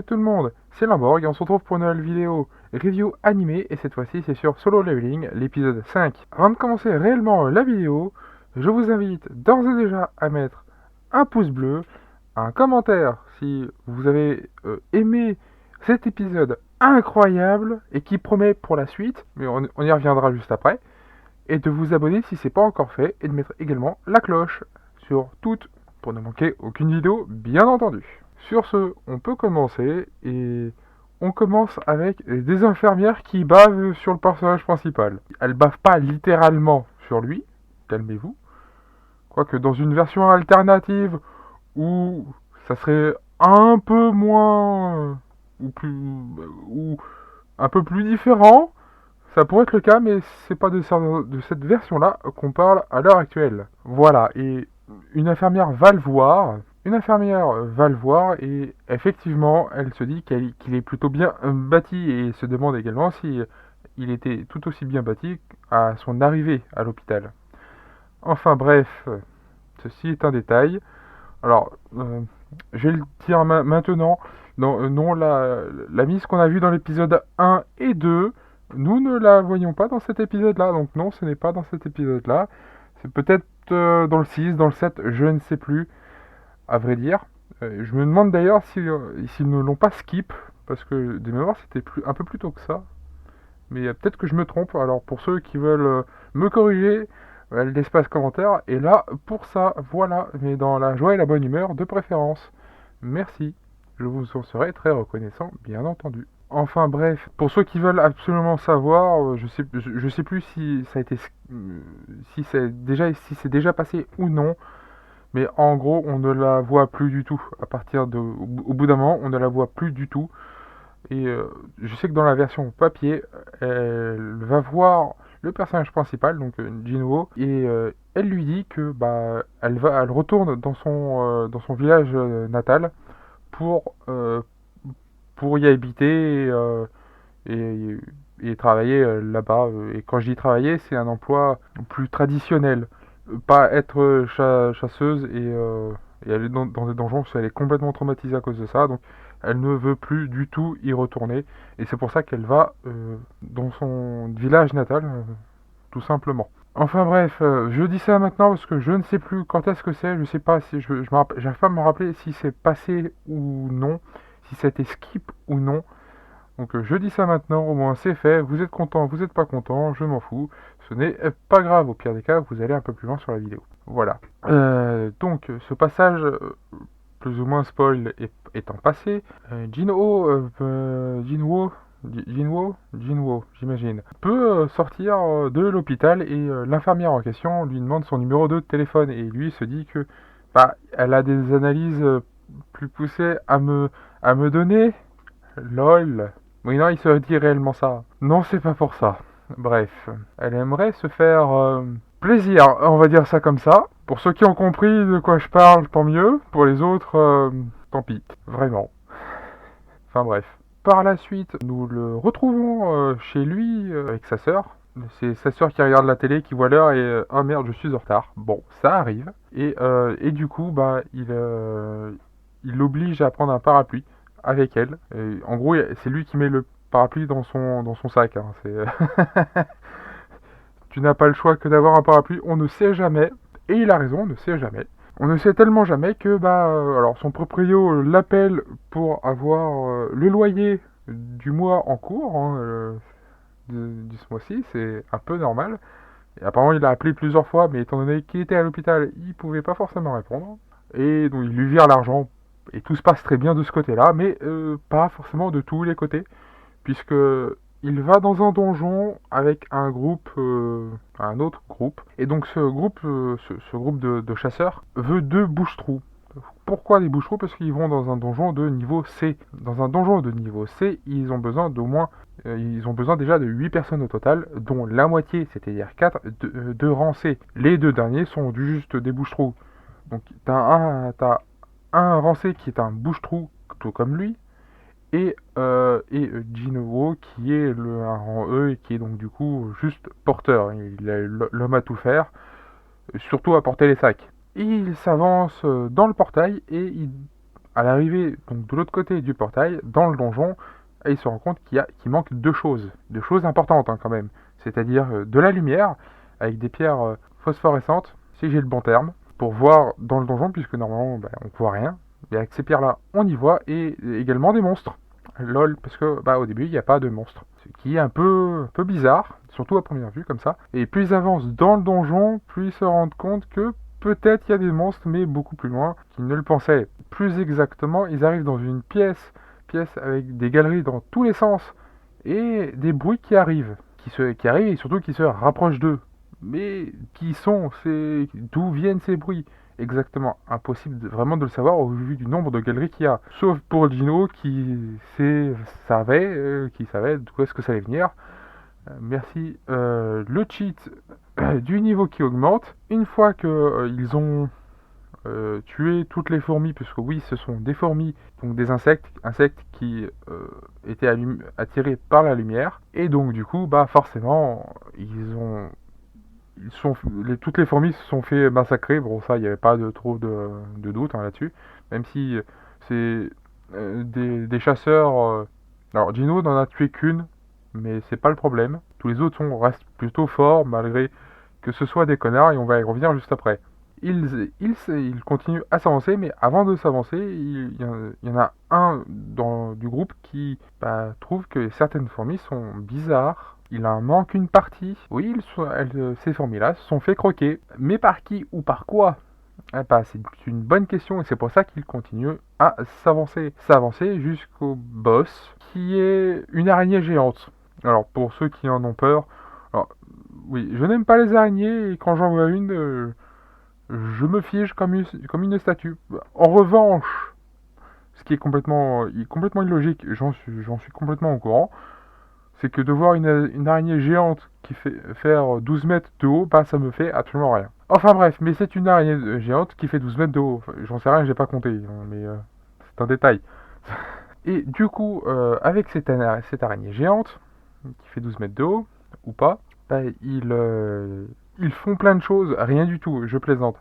Salut tout le monde, c'est Limborg et on se retrouve pour une nouvelle vidéo review animée et cette fois-ci c'est sur Solo Leveling, l'épisode 5. Avant de commencer réellement la vidéo, je vous invite d'ores et déjà à mettre un pouce bleu, un commentaire si vous avez aimé cet épisode incroyable et qui promet pour la suite, mais on y reviendra juste après, et de vous abonner si c'est pas encore fait et de mettre également la cloche sur toutes pour ne manquer aucune vidéo bien entendu. Sur ce, on peut commencer et on commence avec des infirmières qui bavent sur le personnage principal. Elles bavent pas littéralement sur lui, calmez-vous. Quoique dans une version alternative où ça serait un peu moins ou un peu plus différent, ça pourrait être le cas, mais c'est pas de cette version-là qu'on parle à l'heure actuelle. Voilà, et une infirmière va le voir. Une infirmière va le voir et effectivement, elle se dit qu'il est plutôt bien bâti et se demande également si il était tout aussi bien bâti à son arrivée à l'hôpital. Enfin bref, ceci est un détail. Alors, je vais le dire maintenant. Non, non la mise qu'on a vue dans l'épisode 1 et 2, nous ne la voyons pas dans cet épisode-là. Donc non, ce n'est pas dans cet épisode-là. C'est peut-être dans le 6, dans le 7, je ne sais plus, à vrai dire. Je me demande d'ailleurs s'ils ne l'ont pas skip, parce que de mémoire c'était un peu plus tôt que ça. Mais peut-être que je me trompe. Alors pour ceux qui veulent me corriger, l'espace commentaire est là pour ça. Voilà, mais dans la joie et la bonne humeur de préférence. Merci. Je vous en serai très reconnaissant, bien entendu. Enfin bref, pour ceux qui veulent absolument savoir, je sais plus si ça a été si c'est déjà passé ou non, mais en gros on ne la voit plus du tout. Au bout d'un moment, on ne la voit plus du tout. Et je sais que dans la version papier, elle va voir le personnage principal, donc Jinwoo, et elle lui dit que elle retourne dans son village natal pour euh, pour y habiter et, et travailler là-bas. Et quand je dis travailler, c'est un emploi plus traditionnel, pas être chasseuse et aller dans des donjons, parce qu'elle est complètement traumatisée à cause de ça. Donc elle ne veut plus du tout y retourner. Et c'est pour ça qu'elle va dans son village natal, tout simplement. Enfin bref, je dis ça maintenant parce que je ne sais plus quand est-ce que c'est, je sais pas si j'arrive pas à me rappeler si c'est passé ou non, si c'était skip ou non. Donc je dis ça maintenant, au moins c'est fait, vous êtes content, vous êtes pas content, je m'en fous. Ce n'est pas grave, au pire des cas, vous allez un peu plus loin sur la vidéo. Voilà. Donc ce passage, plus ou moins spoil étant passé, Jinwo, j'imagine, peut sortir de l'hôpital et l'infirmière en question lui demande son numéro de téléphone et lui se dit que elle a des analyses plus poussées à me donner. LOL. Oui, non, il se dit réellement ça. Non, c'est pas pour ça. Bref, elle aimerait se faire plaisir, on va dire ça comme ça. Pour ceux qui ont compris de quoi je parle, tant mieux. Pour les autres, tant pis. Vraiment. Enfin bref. Par la suite, nous le retrouvons chez lui avec sa sœur. C'est sa sœur qui regarde la télé, qui voit l'heure et oh merde, je suis en retard. Bon, ça arrive. Et du coup, il l'oblige à prendre un parapluie avec elle. Et en gros, c'est lui qui met le parapluie dans son sac. Hein. Tu n'as pas le choix que d'avoir un parapluie, on ne sait jamais. Et il a raison, on ne sait jamais. On ne sait tellement jamais que alors son proprio l'appelle pour avoir le loyer du mois en cours, hein, de ce mois-ci, c'est un peu normal. Et apparemment il a appelé plusieurs fois, mais étant donné qu'il était à l'hôpital, il pouvait pas forcément répondre. Et donc il lui vire l'argent, et tout se passe très bien de ce côté-là, mais pas forcément de tous les côtés, puisque il va dans un donjon avec un autre groupe, et donc ce groupe de chasseurs veut deux bouche-trous. Pourquoi des bouche-trous? Parce qu'ils vont dans un donjon de niveau C. Dans un donjon de niveau C, ils ont besoin d'au moins ils ont besoin déjà de 8 personnes au total, dont la moitié, c'est-à-dire 4, de rang C. Les deux derniers sont juste des bouche-trous. Donc t'as un rang C qui est un bouche-trou, tout comme lui, et Jinwoo qui est un rang E et qui est donc du coup juste porteur. Il a l'homme à tout faire, surtout à porter les sacs. Il s'avance dans le portail et à l'arrivée, donc de l'autre côté du portail, dans le donjon, il se rend compte qu'il manque deux choses importantes hein, quand même. C'est-à-dire de la lumière, avec des pierres phosphorescentes, si j'ai le bon terme, pour voir dans le donjon, puisque normalement on ne voit rien. Et avec ces pierres-là, on y voit, et également des monstres. LOL, parce que au début, il n'y a pas de monstres. Ce qui est un peu bizarre, surtout à première vue, comme ça. Et plus ils avancent dans le donjon, plus ils se rendent compte que peut-être il y a des monstres, mais beaucoup plus loin qu'ils ne le pensaient. Plus exactement, ils arrivent dans une pièce avec des galeries dans tous les sens, et des bruits qui arrivent, qui arrivent et surtout qui se rapprochent d'eux. Mais qui sont d'où viennent ces bruits? Exactement, impossible vraiment de le savoir au vu du nombre de galeries qu'il y a. Sauf pour Gino qui savait d'où est-ce que ça allait venir. Merci. Le cheat du niveau qui augmente. Une fois que ils ont tué toutes les fourmis, puisque oui, ce sont des fourmis, donc des insectes qui étaient attirés par la lumière. Et donc du coup, forcément, toutes les fourmis se sont fait massacrer. Bon, ça, il n'y avait pas trop de doute hein, là-dessus. Même si c'est des chasseurs. Alors, Gino n'en a tué qu'une, mais c'est pas le problème. Tous les autres restent plutôt forts, malgré que ce soit des connards, et on va y revenir juste après. Ils continuent à s'avancer, mais avant de s'avancer, il y en a un du groupe qui trouve que certaines fourmis sont bizarres. Il en manque une partie. Oui, ces fourmis-là se sont fait croquer. Mais par qui ou par quoi? C'est une bonne question et c'est pour ça qu'il continue à s'avancer. S'avancer jusqu'au boss, qui est une araignée géante. Alors, pour ceux qui en ont peur, alors, oui, je n'aime pas les araignées et quand j'en vois une, je me fige comme une statue. En revanche, ce qui est complètement illogique, j'en suis complètement au courant, c'est que de voir une araignée géante qui fait faire 12 mètres de haut, ça me fait absolument rien. Enfin bref, mais c'est une araignée géante qui fait 12 mètres de haut. Enfin, j'en sais rien, j'ai pas compté, hein, mais c'est un détail. Et du coup, avec cette araignée géante, qui fait 12 mètres de haut, ou pas, ils font plein de choses, rien du tout, je plaisante.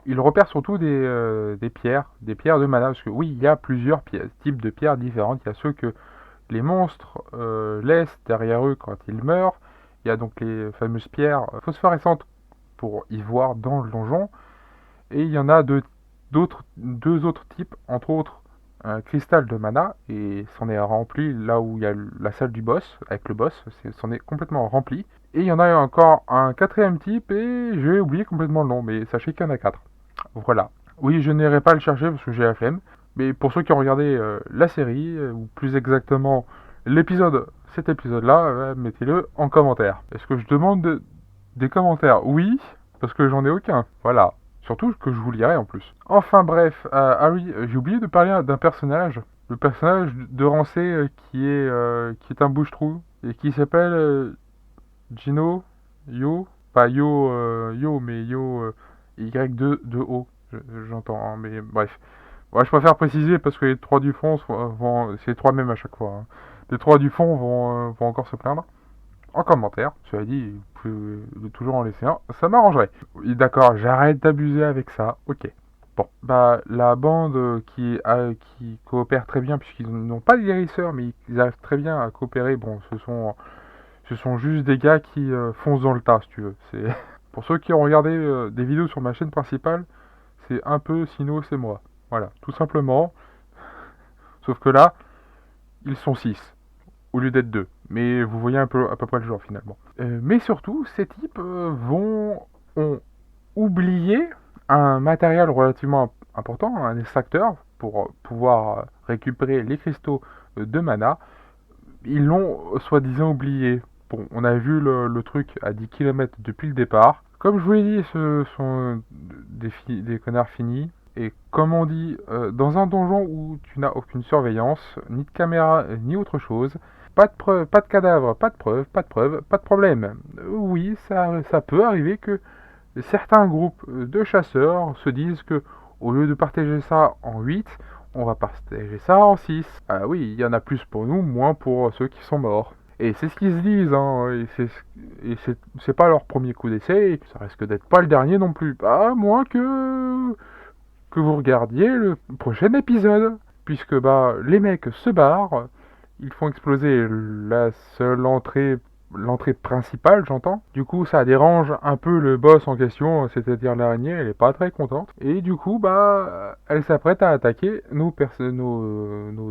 Ils repèrent surtout des pierres de mana, parce que oui, il y a plusieurs types de pierres différentes. Il y a ceux que les monstres laissent derrière eux quand ils meurent. Il y a donc les fameuses pierres phosphorescentes pour y voir dans le donjon. Et il y en a deux autres types, entre autres un cristal de mana, et c'en est rempli là où il y a la salle du boss, avec le boss, c'en est complètement rempli. Et il y en a encore un quatrième type, et j'ai oublié complètement le nom, mais sachez qu'il y en a 4. Voilà. Oui, je n'irai pas le chercher parce que j'ai la flemme. Mais pour ceux qui ont regardé la série, ou plus exactement cet épisode-là, mettez-le en commentaire. Est-ce que je demande des commentaires? Oui, parce que j'en ai aucun. Voilà. Surtout que je vous lirai en plus. Enfin bref, oui, j'ai oublié de parler d'un personnage. Le personnage de Rancé qui est un bouche-trou et qui s'appelle Gino, Yo, pas Yo, Yo, mais Yo Y2O, j'entends, hein, mais bref. Ouais, je préfère préciser parce que les trois du fond c'est les trois mêmes à chaque fois. Hein. Les trois du fond vont encore se plaindre. En commentaire, cela dit, vous pouvez toujours en laisser un, ça m'arrangerait. Oui, d'accord, j'arrête d'abuser avec ça, ok. Bon, la bande qui coopère très bien, puisqu'ils n'ont pas de guérisseurs, mais ils arrivent très bien à coopérer, bon, ce sont juste des gars qui foncent dans le tas, si tu veux. Pour ceux qui ont regardé des vidéos sur ma chaîne principale, c'est un peu Sino, c'est moi. Voilà, tout simplement. Sauf que là, ils sont 6 au lieu d'être 2. Mais vous voyez à peu près le genre finalement. Mais surtout, ces types ont oublié un matériel relativement important, un extracteur, pour pouvoir récupérer les cristaux de mana. Ils l'ont soi-disant oublié. Bon, on a vu le truc à 10 km depuis le départ. Comme je vous l'ai dit, ce sont des connards finis. Et comme on dit, dans un donjon où tu n'as aucune surveillance, ni de caméra, ni autre chose, pas de preuves, pas de cadavres, pas de preuves, pas de problème. Oui, ça peut arriver que certains groupes de chasseurs se disent que au lieu de partager ça en 8, on va partager ça en 6. Ah oui, il y en a plus pour nous, moins pour ceux qui sont morts. Et c'est ce qu'ils se disent, hein, et c'est pas leur premier coup d'essai, ça risque d'être pas le dernier non plus. Moins que que vous regardiez le prochain épisode, puisque les mecs se barrent, ils font exploser la seule l'entrée principale, j'entends. Du coup, ça dérange un peu le boss en question, c'est-à-dire l'araignée, elle est pas très contente. Et du coup, elle s'apprête à attaquer nos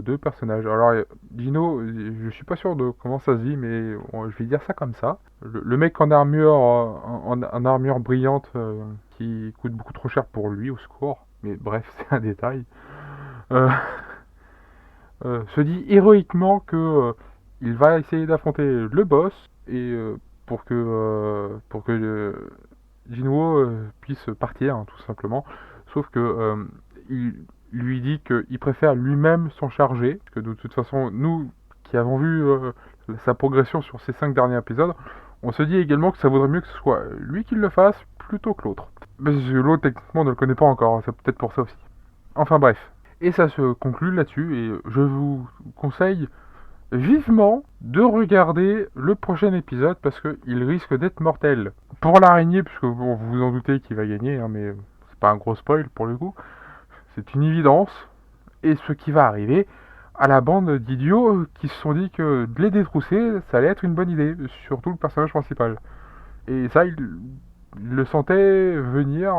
deux personnages. Alors, Dino, je suis pas sûr de comment ça se dit, mais je vais dire ça comme ça. Le mec en armure, en armure brillante, qui coûte beaucoup trop cher pour lui, au secours. Mais bref, c'est un détail. Euh, se dit héroïquement que il va essayer d'affronter le boss et pour que Jinwoo puisse partir, hein, tout simplement. Sauf que il lui dit qu'il préfère lui-même s'en charger, parce que de toute façon, nous qui avons vu sa progression sur ces 5 derniers épisodes, on se dit également que ça vaudrait mieux que ce soit lui qui le fasse plutôt que l'autre. Mais l'autre techniquement ne le connaît pas encore, c'est peut-être pour ça aussi. Enfin bref. Et ça se conclut là-dessus, et je vous conseille vivement de regarder le prochain épisode parce qu'il risque d'être mortel. Pour l'araignée, puisque bon, vous vous en doutez qu'il va gagner, hein, mais c'est pas un gros spoil pour le coup, c'est une évidence. Et ce qui va arriver à la bande d'idiots qui se sont dit que de les détrousser, ça allait être une bonne idée, surtout le personnage principal. Et ça, il le sentait venir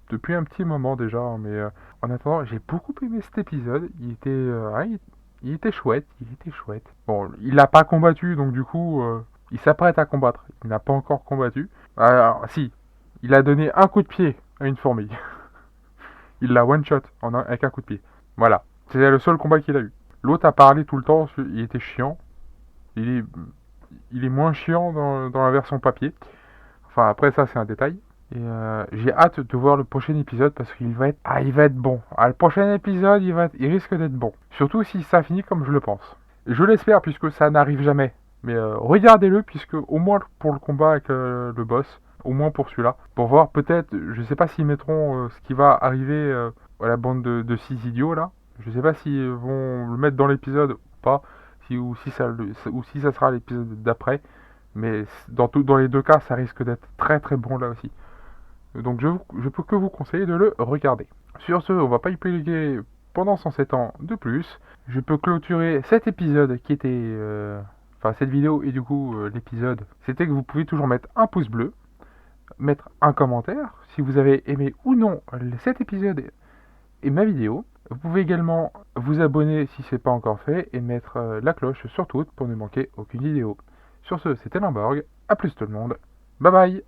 depuis un petit moment déjà, mais en attendant, j'ai beaucoup aimé cet épisode. Il était chouette, il était chouette. Bon, il n'a pas combattu, donc du coup, il s'apprête à combattre. Il n'a pas encore combattu. Alors, si, il a donné un coup de pied à une fourmi. Il l'a one shot avec un coup de pied. Voilà, c'est le seul combat qu'il a eu. L'autre a parlé tout le temps, il était chiant. Il est, il est moins chiant dans la version papier. Enfin, après ça, c'est un détail. Et j'ai hâte de voir le prochain épisode parce qu'il va être, il va être bon. Le prochain épisode, il risque d'être bon. Surtout si ça finit comme je le pense. Et je l'espère puisque ça n'arrive jamais. Mais regardez-le puisque au moins pour le combat avec le boss, au moins pour celui-là, pour voir peut-être, je sais pas s'ils mettront ce qui va arriver à la bande de 6 idiots là. Je sais pas s'ils vont le mettre dans l'épisode ou pas, ou si ça sera l'épisode d'après. Mais dans les deux cas, ça risque d'être très très bon là aussi. Donc je peux que vous conseiller de le regarder. Sur ce, on va pas y plaider pendant 107 ans de plus. Je peux clôturer cet épisode qui était... Enfin cette vidéo et du coup l'épisode. C'était que vous pouvez toujours mettre un pouce bleu, mettre un commentaire si vous avez aimé ou non cet épisode et ma vidéo. Vous pouvez également vous abonner si ce n'est pas encore fait et mettre la cloche sur toutes pour ne manquer aucune vidéo. Sur ce, c'était Limborg. A plus tout le monde. Bye bye.